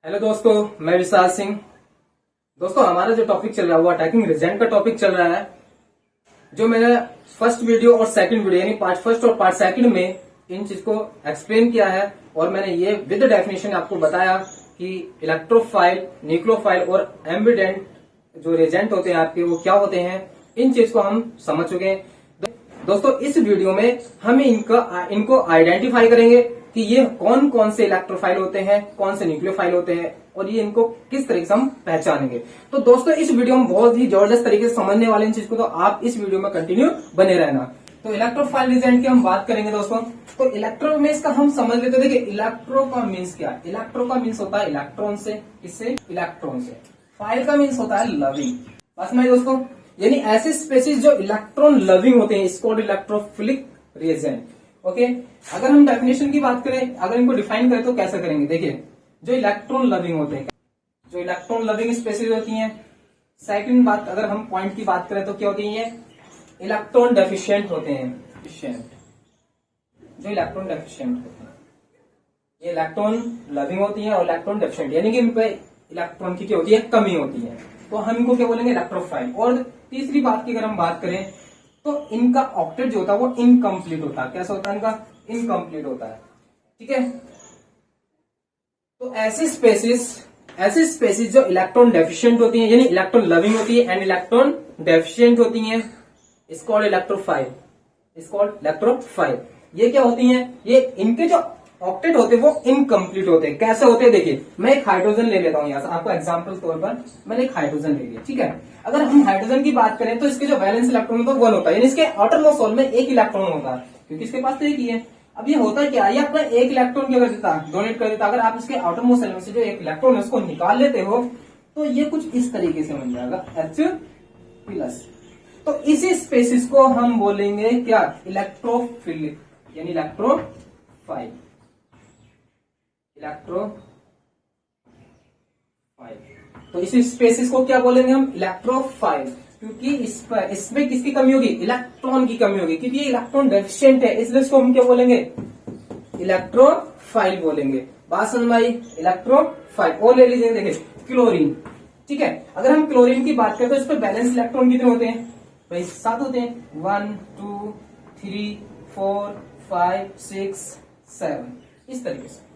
Hello दोस्तों, मैं विशाल सिंह। दोस्तों, हमारा जो टॉपिक चल रहा है वो अटैकिंग रीजेंट का टॉपिक चल रहा है। जो मैंने फर्स्ट वीडियो और सेकंड वीडियो यानी पार्ट फर्स्ट और पार्ट सेकंड में इन चीज को एक्सप्लेन किया है और मैंने ये विद डेफिनेशन आपको बताया कि इलेक्ट्रोफाइल, न्यूक्लियोफाइल और एम्बिडेंट जो रिजेंट होते हैं आपके वो क्या होते हैं, इन चीज को हम समझ चुके हैं। दोस्तों, इस वीडियो में हम इनको आइडेंटिफाई करेंगे कि ये कौन कौन से इलेक्ट्रोफाइल होते हैं, कौन से न्यूक्लियोफाइल होते हैं और ये इनको किस तरीके से हम पहचानेंगे। तो दोस्तों, इस वीडियो में बहुत ही जबरदस्त तरीके से समझने वाले इन चीज को, तो आप इस वीडियो में कंटिन्यू बने रहना। तो इलेक्ट्रोफाइल रिजेंट की हम बात करेंगे दोस्तों। तो इलेक्ट्रो में इसका हम समझ लेते हैं। देखिए, इलेक्ट्रो का मीन्स क्या है? इलेक्ट्रो का मीन्स होता है इलेक्ट्रॉन से, किससे? इलेक्ट्रॉन से। फाइल का मीन्स होता है लविंग। बस में दोस्तों, यानी ऐसे स्पेसीज जो इलेक्ट्रॉन लविंग होते हैं, इसको इलेक्ट्रोफिलिक रिएजेंट। ओके, अगर हम डेफिनेशन की बात करें, अगर इनको डिफाइन करें तो कैसे करेंगे? देखिए, जो इलेक्ट्रॉन लविंग होते हैं, जो इलेक्ट्रॉन लविंग स्पेसीज होती हैं। सेकंड बात, अगर हम पॉइंट की बात करें तो क्या होती है? इलेक्ट्रॉन डेफिशिएंट होते हैं। जो इलेक्ट्रॉन डेफिशिएंट होते हैं, ये इलेक्ट्रॉन लविंग होती है और इलेक्ट्रॉन डेफिशिएंट यानी कि इन पे इलेक्ट्रॉन की क्या होती है? कमी होती है। तो हम इनको क्या बोलेंगे? इलेक्ट्रोफाइल। और तीसरी बात की अगर हम बात करें तो इनका ऑक्टेट जो होता है वो इनकम्प्लीट होता है। कैसा होता है? इनका इनकम्प्लीट होता है। ठीक है, तो ऐसी स्पेसीज जो इलेक्ट्रॉन डेफिशिएंट होती हैं, यानी इलेक्ट्रॉन लविंग होती है एंड इलेक्ट्रॉन डेफिशिएंट होती हैं, इट्स कॉल्ड इलेक्ट्रोफाइल। ये क्या होती हैं? ये इनके जो ऑक्टेट होते हैं वो इनकम्प्लीट होते हैं। कैसे होते हैं? देखिए, मैं एक हाइड्रोजन ले लेता हूं यहां से, आपको एग्जांपल तौर पर मैंने एक हाइड्रोजन ले लिया। ठीक है, अगर हम हाइड्रोजन की बात करें तो इसके जो वैलेंस इलेक्ट्रॉन होता है 1 होता है, यानी इसके आउटर मोस्ट शोल में एक इलेक्ट्रॉन होता है, क्योंकि इसके पास तो एक ही है। अब ये होता क्या है? ये अपना एक इलेक्ट्रॉन क्या कर देता है? डोनेट कर देता। अगर आप इसके आउटर मोस्ट शेल में से जो एक इलेक्ट्रॉन है उसको निकाल लेते हो तो ये कुछ इस तरीके से बन जाएगा H+। तो इसी स्पेसिस को हम बोलेंगे क्या? इलेक्ट्रोफिलिक, यानी इलेक्ट्रोफाइल। तो इसी स्पेसिस को क्या बोलेंगे हम? इलेक्ट्रोफाइल। क्योंकि इसमें किसकी कमी होगी? इलेक्ट्रॉन की कमी होगी, क्योंकि ये इलेक्ट्रॉन डेफिशिएंट है, इसलिए इसको हम क्या बोलेंगे? इलेक्ट्रोफाइल बोलेंगे। बात समझ में आई? इलेक्ट्रोफाइल। और ले लीजिए, देखिए क्लोरीन। ठीक है, अगर हम क्लोरीन की बात करें तो इस पर बैलेंस इलेक्ट्रॉन कितने होते हैं? भाई 7 होते हैं। 1 2 3 4 5 6 7, इस तरीके से।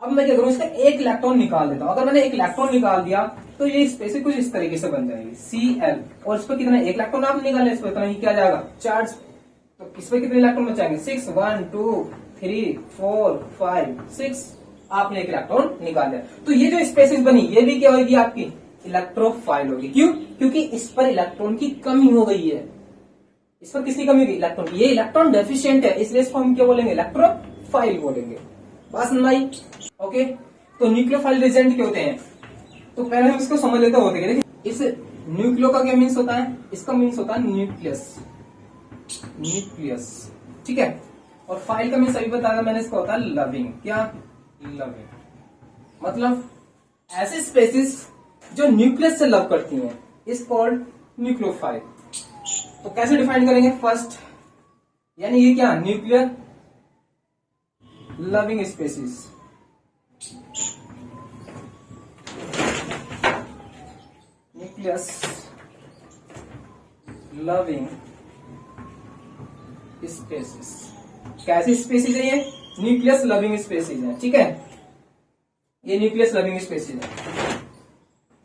अब मैं क्या करूं? इसका एक इलेक्ट्रॉन निकाल देता हूं। अगर मैंने एक इलेक्ट्रॉन निकाल दिया तो ये स्पेसिस कुछ इस तरीके से बन जाएगी Cl। और इस पर कितना? एक इलेक्ट्रॉन आप निकाले, इस पर इतना ही क्या जाएगा? चार्ज। तो इस पर कितने इलेक्ट्रॉन बचाएंगे? 6 1 2 3 4 5 6। आपने एक इलेक्ट्रॉन निकाल दिया, तो ये जो स्पेसिस बनी ये भी क्या होगी? आपकी इलेक्ट्रोफाइल होगी। क्यों? क्योंकि इस पर इलेक्ट्रॉन की कमी हो गई है। इस पर किसकी कमी होगी? इलेक्ट्रॉन की। ये इलेक्ट्रॉन डेफिशिएंट है, इसलिए इसको हम क्या बोलेंगे? इलेक्ट्रोफाइल बोलेंगे। बात समझ आई? ओके, तो न्यूक्लियोफाइल रिजेंट क्या होते हैं? तो पहले हम इसको समझ लेते होते हैं। इस न्यूक्लियो का क्या मीन्स होता है? इसका मीन्स होता है न्यूक्लियस। ठीक है, और फाइल का मीन्स अभी बताया मैंने, इसका होता है लविंग। क्या? लविंग मतलब ऐसे स्पेसिस जो न्यूक्लियस से लव करती हैं, इस कॉल्ड न्यूक्लियोफाइल। तो कैसे डिफाइन करेंगे? फर्स्ट, यानी ये क्या? Nuclear loving species. Nucleus loving species. कैसी स्पेसिस है ये? न्यूक्लियस लविंग स्पेसिस है। ठीक है, ये न्यूक्लियस लविंग स्पेसिस है।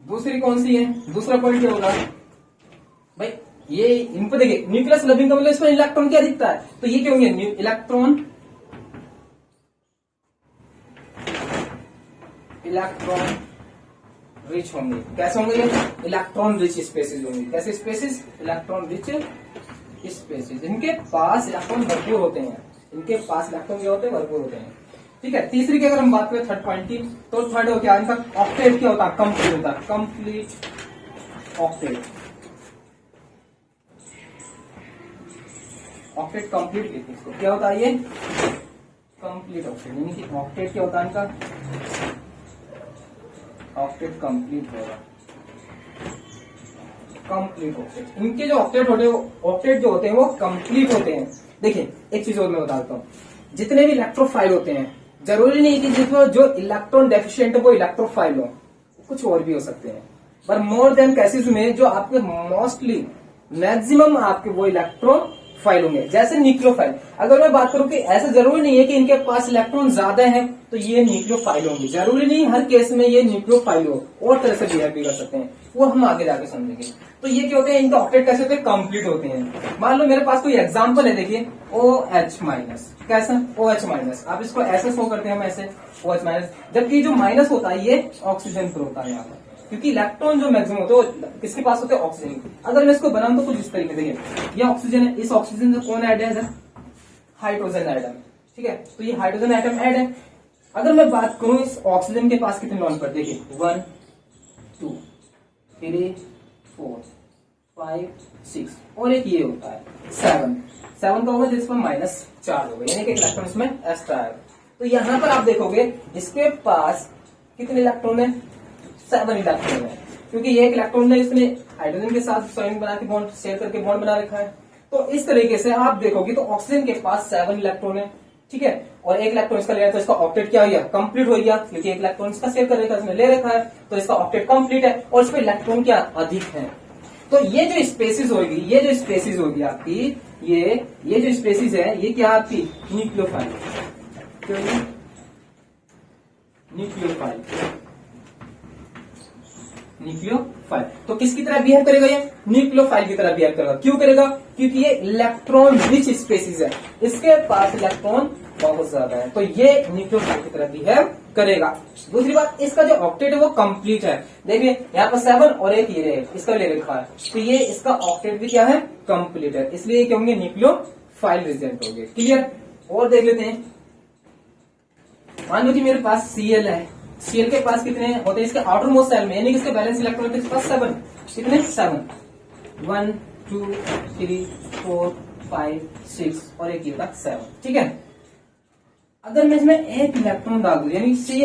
दूसरी कौन सी है? दूसरा पॉइंट क्या होगा भाई? ये इनको देखिए, न्यूक्लियस लविंग का मतलब इसमें इलेक्ट्रॉन क्या दिखता है, तो ये क्या होंगे? इलेक्ट्रॉन रिच होंगे। कैसे होंगे ये? इलेक्ट्रॉन रिच स्पेसिस होंगे। कैसे स्पेसिस? Electron rich spaces. इनके पास इलेक्ट्रॉन भरपूर होते हैं। इनके पास इलेक्ट्रॉन क्या होते हैं? भरपूर होते हैं। ठीक है, तीसरी की अगर हम बात करें थर्ड पॉइंट की, तो थर्ड हो क्या? इनका ऑक्टेट क्या होता है? कंप्लीट होता है। Complete octet. ऑक्टेट कंप्लीट लिखिए इसको। क्या होता है ये? Complete octet. यानी कि ऑक्टेट क्या होता है इनका? ऑक्टेट कंप्लीट होगा। Complete octet. इनके जो ऑक्टेट जो होते हैं वो कंप्लीट होते हैं। देखिए, एक चीज और मैं बताता हूँ, जितने भी इलेक्ट्रोफाइल होते हैं जरूरी नहीं कि जिसमें जो इलेक्ट्रॉन डेफिशिएंट है वो इलेक्ट्रोफाइल हो, कुछ और भी हो सकते हैं, पर मोर देन केसेस में जो आपके मोस्टली मैक्सिमम आपके वो इलेक्ट्रॉन फाइल होंगे, जैसे न्यूक्लियोफाइल। अगर मैं बात करूं कि ऐसा जरूरी नहीं है कि इनके पास इलेक्ट्रॉन ज्यादा है तो ये न्यूक्लियोफाइल होंगे, जरूरी नहीं हर केस में ये न्यूक्लियोफाइल हो, और तरह से बिहेव भी कर सकते हैं, वो हम आगे जाके समझेंगे। तो ये क्या होते हैं, इनके ऑक्टेट कैसे होते हैं, कंप्लीट होते हैं। मान लो मेरे पास कोई एग्जाम्पल है, देखिए OH-, कैसा OH-, आप इसको ऐसे शो करते हैं हम ऐसे OH-, जबकि जो माइनस होता है ये ऑक्सीजन पर होता है यहाँ पर, क्योंकि इलेक्ट्रॉन जो मैक्सिमम होते हैं वो किसके पास होते हैं, ऑक्सीजन। अगर मैं इसको बनाऊं तो कुछ इस तरीके से, देखिए ये ऑक्सीजन है, इस ऑक्सीजन से कौन ऐड है इधर, हाइड्रोजन एटम, ठीक है, तो ये हाइड्रोजन एटम ऐड है। अगर मैं बात करूं इस ऑक्सीजन के पास कितने लॉन पर, देखिए 1 2 3 4 5 6 और एक ये होता है 7 का होगा, जिसमें -4 होगा, यानी कि इलेक्ट्रॉन इसमें एक्स्ट्रा है। तो यहां पर आप देखोगे इसके पास कितने इलेक्ट्रॉन है, 7 इलेक्ट्रॉन है, क्योंकि ये एक इलेक्ट्रॉन है इसने हाइड्रोजन के साथ स्वयं बना के बॉन्ड शेयर करके बॉन्ड बना रखा है। तो इस तरीके से आप देखोगे तो ऑक्सीजन के पास 7 इलेक्ट्रॉन है, ठीक है, और एक इलेक्ट्रॉन इसका ले रहा है तो इसका ऑक्टेट क्या हो गया, कंप्लीट हो गया, क्योंकि एक इलेक्ट्रॉन इसका शेयर करने का इसने ले रखा है तो इसका ऑक्टेट कंप्लीट है, और इसमें इलेक्ट्रॉन क्या अधिक है। तो ये जो स्पेसिस होगी आपकी, ये जो स्पेसिस है ये क्या आपकी न्यूक्लियोफाइल, न्यूक्लियोफाइल। तो किसकी तरह बिहेव करेगा, ये न्यूक्लियोफाइल की तरह बिहेव करेगा। क्यों करेगा, क्योंकि ये इलेक्ट्रॉन रिच स्पेसिस है, इसके पास इलेक्ट्रॉन बहुत ज्यादा है, तो ये न्यूक्लियोफाइल की तरह बिहेव करेगा। दूसरी बात, इसका जो ऑक्टेट है वो कंप्लीट है, देखिए यहाँ पर 7 और एक ये इसका ले रखा है, तो ये इसका ऑक्टेट भी क्या है, कंप्लीट है, इसलिए क्या होंगे, न्यूक्लियोफाइल रिजेंट होंगे। क्लियर, और देख लेते हैं। मान लो कि मेरे पास Cl है, Cl के पास कितने होते हैं इसके आउटर मोस्ट सेल में, यानी कि इसके बैलेंस इलेक्ट्रॉन के पास 7, कितने 7 1 2 3 4 5 6 और एक ये होता 7, ठीक है। अगर मैं इसमें एक इलेक्ट्रॉन डाल दूं, यानी Cl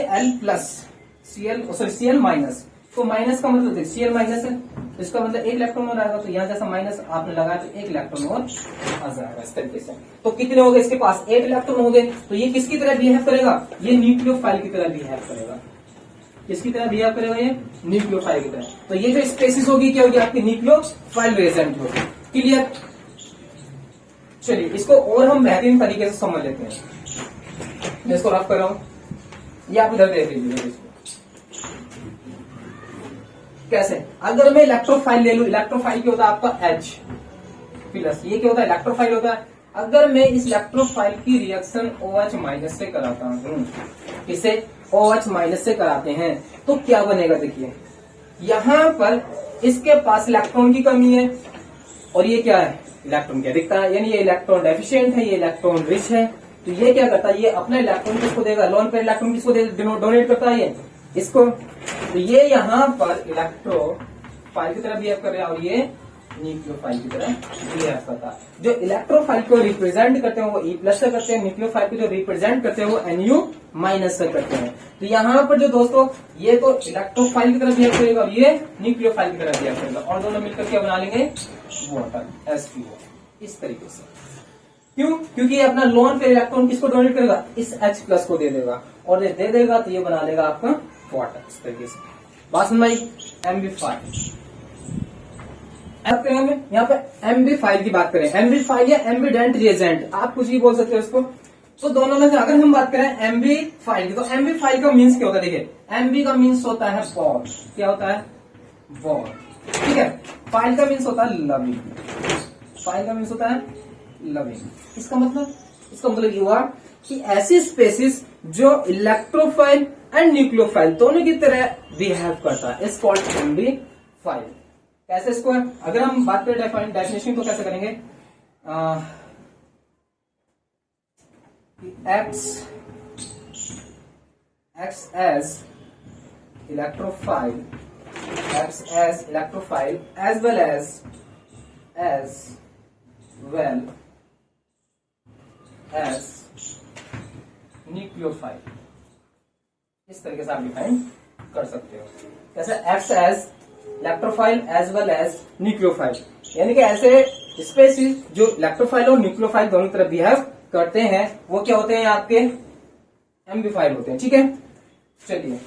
माइनस, तो माइनस का मतलब Cl माइनस है, तो इसका मतलब एक इलेक्ट्रॉन और आएगा, तो यहाँ जैसा माइनस आपने लगाया तो एक इलेक्ट्रॉन और आ जाएगा इस तरीके से। तो कितने हो गए इसके पास, 8 इलेक्ट्रॉन हो गए, तो ये किसकी तरह बिहेव करेगा, ये न्यूक्लियोफाइल की तरह बिहेव करेगा। किसकी तरह बिहेव करेगा, ये न्यूक्लियोफाइल की तरह। तो ये जो स्पेसिस होगी क्या होगी, आपकी न्यूक्लियोफाइल रिएजेंट होगी। क्लियर, चलिए इसको और हम बेहतरीन तरीके से समझ लेते हैं। मैं इसको रफ कर रहा हूं, ये आप इधर देख लीजिए इसको कैसे। अगर मैं इलेक्ट्रोफाइल ले लूं, इलेक्ट्रोफाइल क्या होता है आपका H प्लस, ये क्या होता है, इलेक्ट्रोफाइल होता है। अगर मैं इस इलेक्ट्रोफाइल की रिएक्शन OH- से कराता हूं, इसे OH- से कराते हैं, तो क्या बनेगा, देखिए यहां पर इसके पास इलेक्ट्रॉन की कमी है, और ये क्या है, इलेक्ट्रॉन क्या दिखता है, यानी ये इलेक्ट्रॉन डेफिशिएंट है, ये इलेक्ट्रॉन रिच है। तो ये क्या करता है, ये अपना इलेक्ट्रॉन किसको देगा, लोन पे इलेक्ट्रॉन किसको डोनेट करता है, ये इसको। तो ये यहाँ पर इलेक्ट्रोफाइल की तरह बिहेव कर रहा है, और ये न्यूक्लियोफाइल की तरह बिहेव करता है। जो इलेक्ट्रोफाइल को रिप्रेजेंट करते हैं वो E+ से करते हैं, न्यूक्लियोफाइल को जो रिप्रेजेंट करते हैं वो Nu- से करते हैं। तो यहाँ पर जो दोस्तों, ये तो इलेक्ट्रोफाइल की तरह बिहेव करेगा और ये न्यूक्लियोफाइल की तरह बिहेव करेगा, और दोनों मिलकर क्या बना लेंगे, वाटर, H2O, इस तरीके से। क्यों, क्योंकि ये अपना लोन पे इलेक्ट्रॉन किसको डोनेट करेगा, इस H+ को दे देगा, और ये दे देगा तो ये बना लेगा आपका वाटर, इस तरीके से। बात सुन भाई, एम्बीफाइल यहाँ पे एम्बीफाइल की बात करें, एम्बीफाइल या एम्बीडेंट रिएजेंट, आप कुछ भी बोल सकते हो इसको। तो दोनों में से अगर हम बात करें एम्बीफाइल की, तो एम्बीफाइल का मीन्स क्या होता है, देखिए एम्बी का मीन्स होता है बॉन्ड, क्या होता है, बॉन्ड, ठीक है। फाइल का मीन्स होता है लविंग, फाइल का मीन्स होता है लविंग। इसका मतलब ये हुआ कि ऐसी स्पेसिस जो इलेक्ट्रोफाइल एंड न्यूक्लियोफाइल दोनों की तरह बिहेव करता है, इस कॉल्ड एम्बीफाइल। कैसे इसको है, अगर हम बात करें डेफिनेशन तो कैसे करेंगे, X as electrophile as well as nucleophile, इस तरीके से आप डिफाइन कर सकते हो। कैसे, X as electrophile as well as nucleophile, यानी कि ऐसे स्पेसिस जो इलेक्ट्रोफाइल और न्यूक्लियोफाइल दोनों तरफ बिहेव करते हैं वो क्या होते हैं आपके एम्प्लीफायर होते हैं। ठीक है, चलिए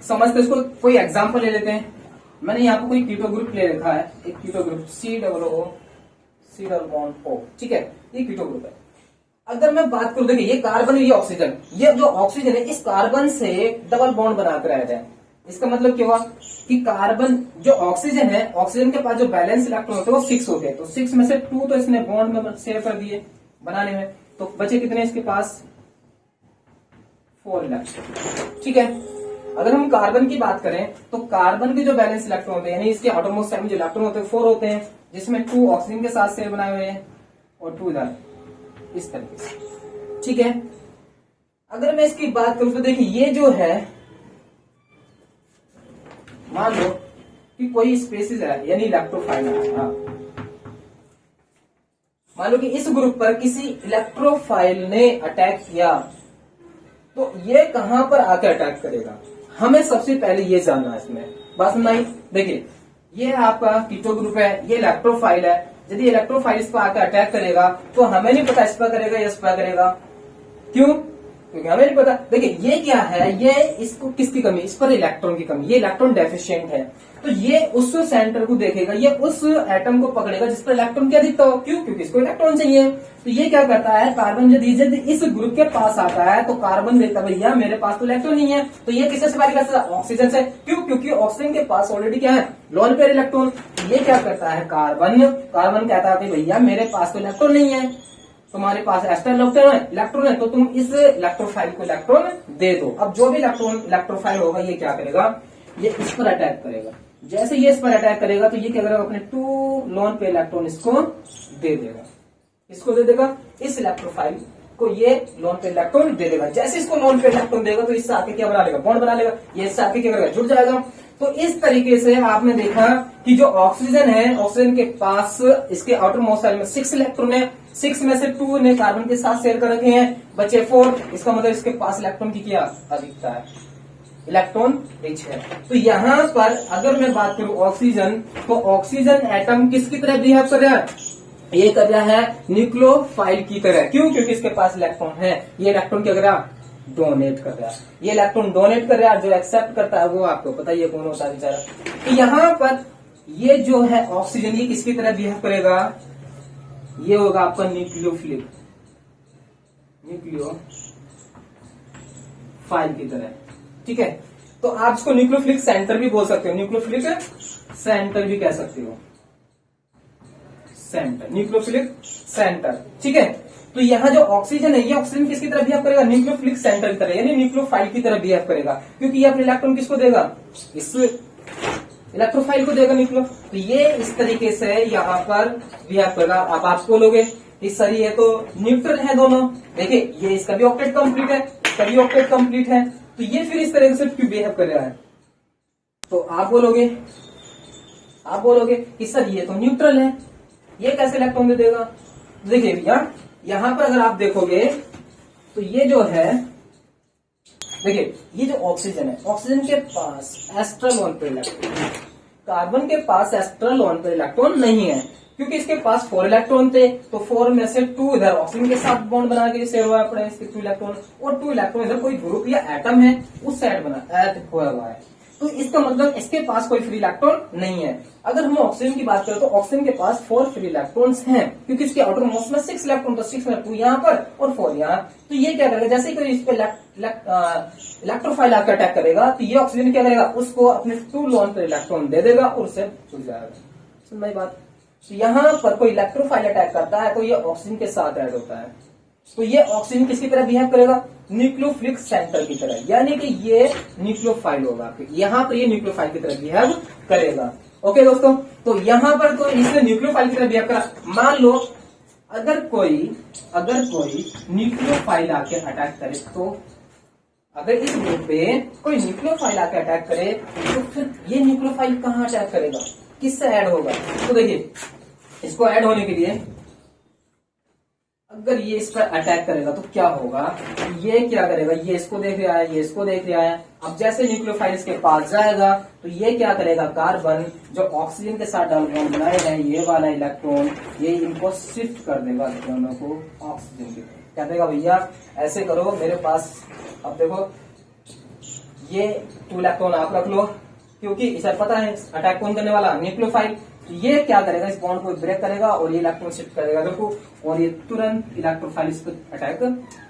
समझते इसको। कोई एग्जांपल ले लेते हैं। मैंने यहाँ पे कोई कीटो ग्रुप ले रखा है, एक कीटो ग्रुप C+O। ठीक है, ये कीटो ग्रुप है। अगर मैं बात करूं, देखिए ये कार्बन, ये ऑक्सीजन, ये जो ऑक्सीजन है इस कार्बन से डबल बॉन्ड बनाकर आया है। इसका मतलब क्या हुआ कि कार्बन जो ऑक्सीजन है, ऑक्सीजन के पास जो बैलेंस इलेक्ट्रॉन होते हैं वो 6 होते हैं। तो 6 में से 2 तो इसने बॉन्ड में शेयर कर दिए बनाने में, तो बचे कितने इसके पास 4 इलेक्ट्रॉन। ठीक है, अगर हम कार्बन की बात करें तो कार्बन के जो बैलेंस इलेक्ट्रॉन होते हैं, यानी इसके आउटरमोस्ट साइड में जो इलेक्ट्रॉन होते हैं 4 होते हैं, जिसमें 2 ऑक्सीजन के साथ शेयर बनाए हुए हैं और 2 इधर, इस तरीके से। ठीक है, अगर मैं इसकी बात करूं तो देखिए ये जो है, मान लो कि कोई स्पेसिस है यानी इलेक्ट्रोफाइल है। हाँ, मान लो कि इस ग्रुप पर किसी इलेक्ट्रोफाइल ने अटैक किया, तो ये कहां पर आकर अटैक करेगा, हमें सबसे पहले ये जानना है। इसमें बात सुनाई, देखिए ये आपका कीटो ग्रुप है, ये इलेक्ट्रोफाइल है। यदि इलेक्ट्रोफाइल इस पर आकर अटैक करेगा तो हमें नहीं पता इस पर करेगा या इस पर करेगा। क्यों? क्योंकि हमें नहीं पता। देखिए ये क्या है, ये इसको किसकी कमी, इस पर इलेक्ट्रॉन की कमी, ये इलेक्ट्रॉन डेफिशिएंट है। तो ये उस सेंटर को देखेगा, ये उस एटम को पकड़ेगा जिस पर इलेक्ट्रॉन क्या दिखता हो। क्यों? क्योंकि इसको इलेक्ट्रॉन चाहिए। तो ये क्या करता है, कार्बन यदि इस ग्रुप के पास आता है तो कार्बन देखता है भैया मेरे पास तो इलेक्ट्रॉन नहीं है, तो ये किससे सवारी करता है, ऑक्सीजन से। क्यों? क्योंकि ऑक्सीजन के पास ऑलरेडी क्या है, लोन पेयर इलेक्ट्रॉन। ये क्या करता है, कार्बन कहता है भैया मेरे पास तो इलेक्ट्रॉन नहीं है, तुम्हारे पास एक्स्ट्रा इलेक्ट्रॉन है, तो तुम इस इलेक्ट्रोफाइल को इलेक्ट्रॉन दे दो। अब जो भी इलेक्ट्रोफाइल होगा ये क्या करेगा, ये इस पर अटैक करेगा। जैसे ये इस पर अटैक करेगा तो ये क्या करेगा, अपने 2 लोन पे इलेक्ट्रॉन इसको दे देगा, इसको दे देगा, इस इलेक्ट्रोफाइल को ये लोन पे इलेक्ट्रॉन दे देगा। जैसे इसको लोन पे इलेक्ट्रॉन देगा तो इससे आके क्या बना लेगा, बॉन्ड बना लेगा, ये इससे आके क्या करेगा, जुड़ जाएगा। तो इस तरीके से आपने देखा कि जो ऑक्सीजन है, ऑक्सीजन के पास इसके आउटर मोस्ट साइड में 6 इलेक्ट्रॉन है, 6 में से 2 ने कार्बन के साथ शेयर कर रखे हैं, बचे 4। इसका मतलब इसके पास इलेक्ट्रॉन की क्या अधिकता है, इलेक्ट्रॉन रिच है। तो यहाँ पर अगर मैं बात करूं ऑक्सीजन, तो ऑक्सीजन एटम किसकी तरह बिहेव कर रहा है, ये कर रहा है न्यूक्लियोफाइल की तरह। क्यों? क्योंकि इसके पास इलेक्ट्रॉन है, ये इलेक्ट्रॉन क्या कर रहा है, डोनेट कर रहा है। ये इलेक्ट्रॉन डोनेट कर रहा है, जो एक्सेप्ट करता है वो आपको पता ही है कौन होता है बेचारा। तो यहाँ पर ये जो है ऑक्सीजन, ये किसकी तरह बिहेव करेगा, ये होगा आपका न्यूक्लियोफाइल की तरह। ठीक है, तो आप इसको न्यूक्लियोफिलिक सेंटर भी बोल सकते हो, न्यूक्लियोफिलिक सेंटर भी कह सकते हो, सेंटर, न्यूक्लियोफिलिक सेंटर। ठीक है, तो यहाँ जो ऑक्सीजन है, ये ऑक्सीजन किसकी तरह बिहेव करेगा, न्यूक्लियोफिलिक सेंटर की तरह, यानी न्यूक्लियोफाइल की तरह बिहेव करेगा। क्योंकि ये अपने इलेक्ट्रॉन किसको देगा, इस इलेक्ट्रोफाइल को देगा न्यूक्लियो। तो ये इस तरीके से यहाँ पर बिहेव करेगा। अब आप बोलोगे कि सर ये तो न्यूट्रल है दोनों, देखिए ये इसका भी ऑक्टेट कंप्लीट है, इसका भी ऑक्टेट कंप्लीट है, तो ये फिर इस तरीके से क्यों बिहेव कर रहा है। तो आप बोलोगे कि सर ये तो न्यूट्रल है, ये कैसे इलेक्ट्रॉन दे देगा। देखिए भैया यहाँ पर अगर आप देखोगे तो ये जो है, देखिए ये जो ऑक्सीजन है, ऑक्सीजन के पास extra lone pair electron, carbon के पास एक्स्ट्रा लोन पेयर इलेक्ट्रॉन नहीं है, क्योंकि इसके पास 4 इलेक्ट्रॉन थे। तो 4 में से 2 इधर ऑक्सीजन के साथ बॉन्ड बना के शेयर हुआ पड़े इसके 2 इलेक्ट्रॉन, और 2 इलेक्ट्रॉन इधर कोई ग्रुप या एटम है उस साइड बना ऐड हुआ है। तो इसका मतलब इसके पास कोई फ्री इलेक्ट्रॉन नहीं है। अगर हम ऑक्सीजन की बात करें तो ऑक्सीजन के पास 4 फ्री इलेक्ट्रॉन्स हैं, क्योंकि इसके आउटर मोस्ट में 6 इलेक्ट्रॉन, तो 6 में 2 यहाँ पर और 4 यहाँ। तो ये क्या करेगा, जैसे ही कोई इस पे इलेक्ट्रोफाइल आकर अटैक करेगा तो ये ऑक्सीजन क्या करेगा, उसको अपने 2 लोन पर इलेक्ट्रॉन दे देगा और उससे जुड़ जाएगा। सुन भाई बात, तो यहाँ पर कोई इलेक्ट्रोफाइल अटैक करता है तो ये ऑक्सीजन के साथ ऐड होता है। तो ये ऑक्सीजन किसकी तरह बिहेव करेगा, न्यूक्लियोफिलिक सेंटर की तरह, यानी कि ये न्यूक्लियोफाइल होगा, यहाँ पर ये न्यूक्लियोफाइल की तरह बिहेव करेगा। ओके दोस्तों, तो यहाँ पर तो इसने न्यूक्लियोफाइल की तरह बिहेव करा। मान लो अगर कोई न्यूक्लियोफाइल आके अटैक करे, तो अगर इस ग्रुप पे कोई न्यूक्लियोफाइल आके अटैक करे तो फिर ये न्यूक्लियोफाइल कहाँ अटैक करेगा, किससे ऐड होगा। तो देखिए इसको ऐड होने के लिए अगर ये इस पर अटैक करेगा तो क्या होगा, ये क्या करेगा, ये इसको देख रहा है, ये इसको देख रहा है। अब जैसे न्यूक्लियोफाइल इसके पास जाएगा तो ये क्या करेगा, कार्बन जो ऑक्सीजन के साथ डबल बॉन्ड बनाए हैं, ये वाला इलेक्ट्रॉन ये इनको शिफ्ट कर देगा दोनों को ऑक्सीजन की तरफ। क्या देगा भैया, ऐसे करो मेरे पास, अब देखो ये 2 इलेक्ट्रॉन आप रख लो, क्योंकि इसे पता है अटैक कौन करने वाला, न्यूक्लियोफाइल। ये क्या करेगा, इस बॉन्ड को ब्रेक करेगा और ये इलेक्ट्रॉन शिफ्ट करेगा देखो, और ये तुरंत इलेक्ट्रोफाइल इस पर अटैक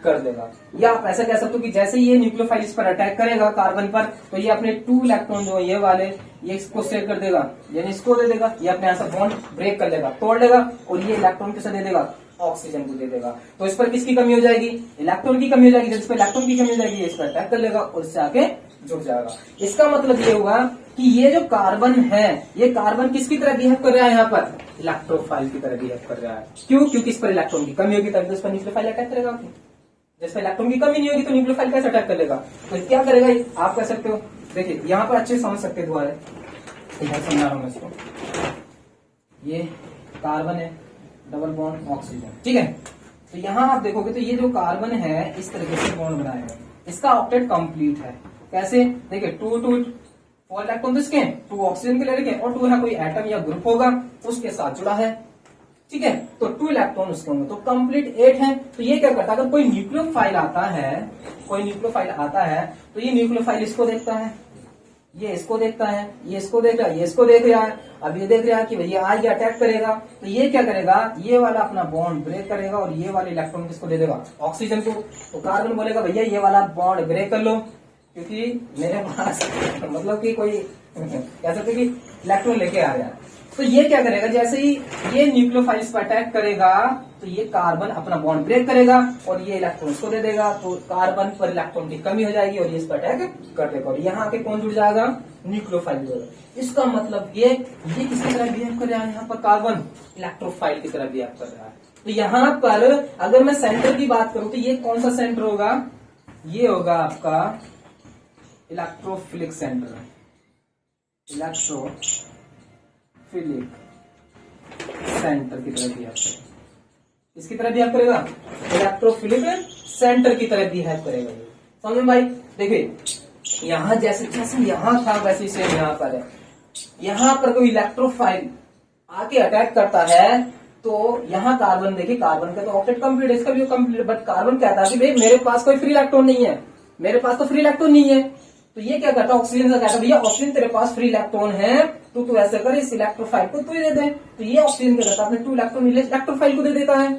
कर देगा। या आप ऐसा कह सकते हो कि जैसे ये न्यूक्लियोफाइल इस पर अटैक करेगा कार्बन पर, तो ये अपने 2 इलेक्ट्रॉन जो ये वाले ये इसको शेयर कर देगा, यानी इसको दे देगा, ये अपने यहाँ से बॉन्ड ब्रेक कर लेगा, तोड़ लेगा, और ये इलेक्ट्रॉन किसे दे देगा, ऑक्सीजन को दे देगा। तो इस पर किसकी कमी हो जाएगी, इलेक्ट्रॉन की कमी हो जाएगी। जिस पर इलेक्ट्रॉन की कमी हो जाएगी, इस पर अटैक कर लेगा और इससे आके जुड़ जाएगा। इसका मतलब ये हुआ कि ये जो कार्बन है, ये कार्बन किसकी तरह बिहेव कर रहा है, यहाँ पर इलेक्ट्रोफाइल की तरह बिहेव कर रहा है। क्यों, क्योंकि इस पर इलेक्ट्रॉन की कमी होगी तभी तो इस पर न्यूक्लियोफाइल अटैक करेगा। जिस पर इलेक्ट्रॉन की कमी नहीं होगी तो न्यूक्लियोफाइल कैसे अटैक कर लेगा। तो क्या करेगा, आप कह सकते हो, देखिए यहाँ पर अच्छे समझ सकते द्वारा समझा रहा हूँ इसको। ये कार्बन है, डबल बॉन्ड ऑक्सीजन, ठीक है। तो यहाँ आप देखोगे तो ये जो कार्बन है इस तरीके से बॉन्ड बनाएगा, इसका ऑक्टेट कंप्लीट है। कैसे, देखिए 2 2 4 इलेक्ट्रॉन तो इसके 2 ऑक्सीजन के ले रखे, और 2 है कोई एटम या ग्रुप होगा उसके साथ जुड़ा है, ठीक है। तो 2 इलेक्ट्रॉन उसके होंगे, तो कंप्लीट 8 है। तो ये क्या करता है, अगर कोई न्यूक्लियोफाइल आता है, कोई न्यूक्लियोफाइल आता है, तो ये न्यूक्लियोफाइल इसको देखता है, ये इसको देखता है, ये इसको देख रहा है, ये इसको देख रहा है। अब ये देख रहा है कि भैया आज ये अटैक करेगा, तो ये क्या करेगा, ये वाला अपना बॉन्ड ब्रेक करेगा और ये वाले इलेक्ट्रॉन किसको दे देगा, ऑक्सीजन को। तो कार्बन बोलेगा भैया ये वाला बॉन्ड ब्रेक कर लो, क्योंकि मेरे पास मतलब कि कोई कह सकते कि इलेक्ट्रॉन लेके आ रहा है। तो ये क्या करेगा, जैसे ही ये न्यूक्लियोफाइल पर अटैक करेगा तो ये कार्बन अपना बॉन्ड ब्रेक करेगा और ये इलेक्ट्रॉन को दे देगा, तो कार्बन पर इलेक्ट्रॉन की कमी हो जाएगी और ये इस पर अटैक कर देगा, और यहाँ आके कौन जुड़ जाएगा, न्यूक्लियोफाइल जुड़ जाएगा। इसका मतलब ये किसकी तरह बिहेव कर रहा है, यहाँ पर कार्बन इलेक्ट्रोफाइल की तरह बिहेव कर रहा है। तो यहाँ पर अगर मैं सेंटर की बात करूं तो ये कौन सा सेंटर होगा, ये होगा आपका इलेक्ट्रोफिलिक सेंटर, इलेक्ट्रोफिलिक सेंटर की तरह बिहेव करेगा। इसकी तरह बिहेव करेगा, इलेक्ट्रोफिलिक सेंटर की तरह बिहेव करेगा। समझ में भाई, देखिए यहां जैसे जैसे यहां था वैसे सेम यहाँ पर है। यहां पर कोई इलेक्ट्रोफाइल आके अटैक करता है तो यहाँ कार्बन, देखिए कार्बन का तो ऑक्टेट कंप्लीट है, इसका भी कंप्लीट, बट कार्बन कहता है कि भाई मेरे पास कोई फ्री इलेक्ट्रॉन नहीं है, मेरे पास तो फ्री इलेक्ट्रॉन नहीं है। तो ये क्या करता है, ऑक्सीजन का कहता है भैया ऑक्सीजन तेरे पास फ्री इलेक्ट्रॉन है, तो तू ऐसा कर इस इलेक्ट्रोफाइल को तू ही दे दे। तो ये ऑक्सीजन क्या करता है, अपने 2 इलेक्ट्रॉन इलेक्ट्रोफाइल को दे देता है।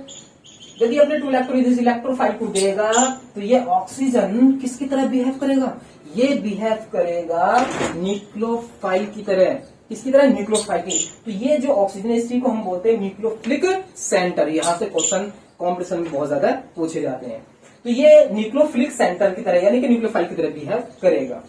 यदि अपने 2 इलेक्ट्रॉन इस इलेक्ट्रोफाइल को देगा तो ये ऑक्सीजन किसकी तरह बिहेव करेगा, ये बिहेव करेगा न्यूक्लियोफाइल की तरह। किसकी तरह, न्यूक्लियोफाइल की। तो ये जो ऑक्सीजन है इसी को हम बोलते हैं न्यूक्लियोफिलिक सेंटर। यहाँ से क्वेश्चन कॉम्पिटिशन में बहुत ज्यादा पूछे जाते हैं। तो ये न्यूक्लियोफिलिक सेंटर की तरह यानी कि न्यूक्लियोफाइल की तरह बिहेव करेगा।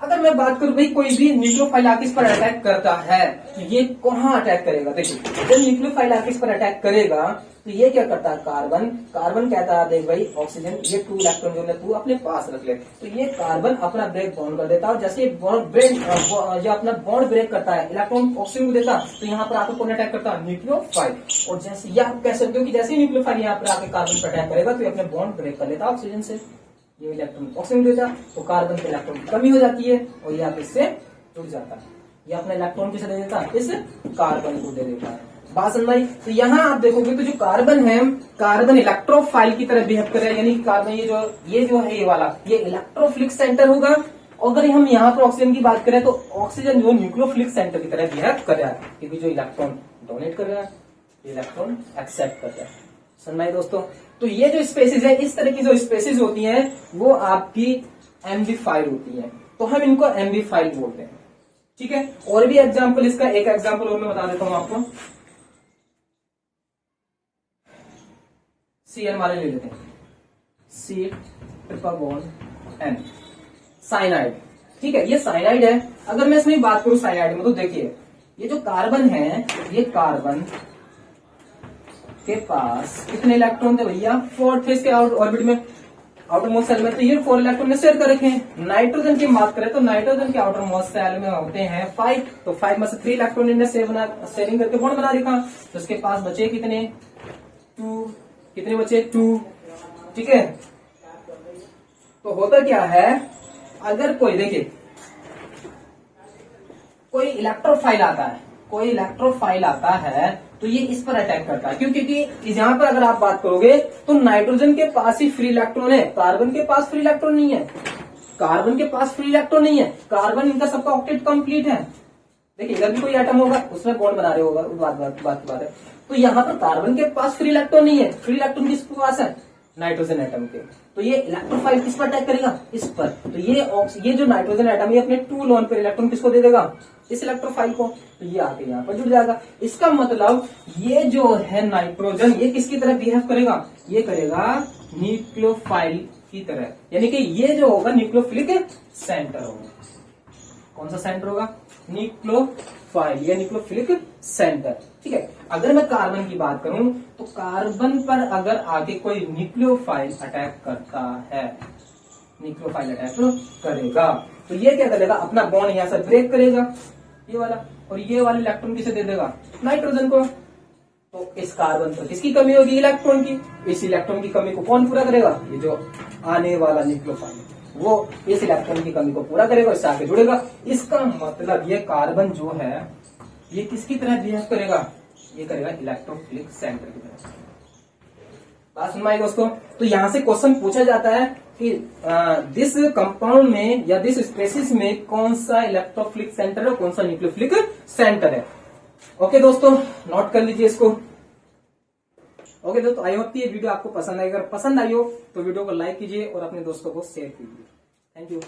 अगर मैं बात करूं भाई कोई भी न्यूक्लियोफाइल आके इस पर अटैक करता है तो ये कहाँ अटैक करेगा, देखिए जब न्यूक्लियोफाइल आके इस पर अटैक करेगा तो ये क्या करता है, कार्बन कहता है देख भाई ऑक्सीजन ये 2 इलेक्ट्रॉन जो है तू अपने पास रख ले। तो ये कार्बन अपना ब्रेक बॉन्ड कर देता है, और जैसे बॉन्ड ब्रेक जो अपना बॉन्ड ब्रेक करता है इलेक्ट्रॉन ऑक्सीजन को देता, तो यहाँ पर आकर कौन अटैक करता है, न्यूक्लियोफाइल। और जैसे ये आप कह सकते हो कि जैसे न्यूक्लियोफाइल यहाँ पर आकर कार्बन पर अटैक करेगा तो ये अपने बॉन्ड ब्रेक कर लेता ऑक्सीजन से, ये इलेक्ट्रॉन ऑक्सीजन देता, तो कार्बन के इलेक्ट्रॉन की कमी हो जाती है और ये आप इससे जुड़ जाता है। ये अपना इलेक्ट्रॉन किसे दे देता है, इस कार्बन को दे देता है। बात समझ आई। तो यहाँ आप देखोगे तो जो कार्बन है, कार्बन इलेक्ट्रोफाइल की तरह बिहेव कर रहा है, यानी कार्बन ये जो है ये वाला ये इलेक्ट्रोफिलिक सेंटर होगा। अगर हम यहाँ पर ऑक्सीजन की बात करें तो ऑक्सीजन जो न्यूक्लियोफिलिक सेंटर की तरह बिहेव कर रहा है, क्योंकि जो इलेक्ट्रॉन डोनेट कर रहा है इलेक्ट्रॉन एक्सेप्ट कर रहा है। समझ दोस्तों। तो ये जो स्पेसिस है, इस तरह की जो स्पेसिस होती हैं वो आपकी एम्बिफाइल होती हैं, तो हम इनको एम्बिफाइल बोलते हैं, ठीक है। और भी एग्जांपल, इसका एक एग्जांपल और मैं बता देता हूं आपको। Cn वाले ले लेते हैं, C triple bond N, cyanide, ठीक है। ये साइनाइड है। अगर मैं इसमें बात करूं साइनाइड में तो देखिए ये जो कार्बन है, ये कार्बन के पास कितने इलेक्ट्रॉन थे भैया, 4 थे इसके ऑर्बिट में, आउटर मोस्ट सेल में। तो ये 4 इलेक्ट्रॉन ने शेयर कर रखे हैं। नाइट्रोजन की बात करें तो नाइट्रोजन के आउटर मोस्ट सेल में होते हैं 5, तो 5 में से 3 इलेक्ट्रॉन ने शेयरिंग करके बॉन्ड बना रखा, तो इसके पास बचे कितने, 2, कितने बचे, 2, ठीक है। तो होता क्या है, अगर कोई देखिए कोई इलेक्ट्रोफाइल आता है, कोई इलेक्ट्रोफाइल आता है तो ये इस पर अटैक करता है। क्यों? क्योंकि यहाँ पर अगर आप बात करोगे तो नाइट्रोजन के पास ही फ्री इलेक्ट्रॉन है, कार्बन के पास फ्री इलेक्ट्रॉन नहीं है। कार्बन के पास फ्री इलेक्ट्रॉन नहीं है, कार्बन इनका सबका ऑक्टेट कंप्लीट है। देखिए इधर भी कोई एटम होगा, उसमें बॉन्ड बना रहे होगा, बात की बात है। तो यहाँ पर कार्बन के पास फ्री इलेक्ट्रॉन नहीं है, फ्री इलेक्ट्रॉन किसके पास है? नाइट्रोजन एटम के। तो ये इलेक्ट्रोफाइल किस पर अटैक करेगा? इस पर। तो ये जो नाइट्रोजन एटम है अपने 2 लोन पर इलेक्ट्रॉन किसको दे देगा? इस इलेक्ट्रोफाइल को। तो ये आके यहाँ पर जुड़ जाएगा। इसका मतलब ये जो है नाइट्रोजन, ये किसकी तरह बिहेव करेगा? ये करेगा न्यूक्लियोफाइल की तरह, यानी कि ये जो होगा न्यूक्लियोफिलिक सेंटर होगा। कौन सा सेंटर होगा? न्यूक्लियोफाइल या न्यूक्लियोफिलिक सेंटर। ठीक है। अगर मैं कार्बन की बात करूं तो कार्बन पर अगर आगे कोई न्यूक्लियोफाइल अटैक करता है, न्यूक्लियोफाइल अटैक करेगा, तो ये क्या करेगा? अपना बॉन्ड यहां से ब्रेक करेगा, ये वाला, और ये वाला इलेक्ट्रॉन किसे दे देगा? नाइट्रोजन को। तो इस कार्बन पर किसकी कमी होगी? इलेक्ट्रॉन की। इस इलेक्ट्रॉन की कमी को कौन पूरा करेगा? ये जो आने वाला न्यूक्लियोफाइल, वो इस इलेक्ट्रॉन की कमी को पूरा करेगा, इससे आगे जुड़ेगा। इसका मतलब ये कार्बन जो है ये किसकी तरह बिहेव करेगा? ये करेगा इलेक्ट्रोफिलिक सेंटर की तरह। बात सुन पाए दोस्तों? तो यहां से क्वेश्चन पूछा जाता है कि दिस कंपाउंड में या दिस स्पेसिस में कौन सा इलेक्ट्रोफिलिक सेंटर है, कौन सा न्यूक्लियोफिलिक सेंटर है। ओके दोस्तों, नोट कर लीजिए इसको। ओके दोस्तों, आई होप कि ये वीडियो आपको पसंद आएगा। अगर पसंद आई हो तो वीडियो को लाइक कीजिए और अपने दोस्तों को शेयर कीजिए। Thank you.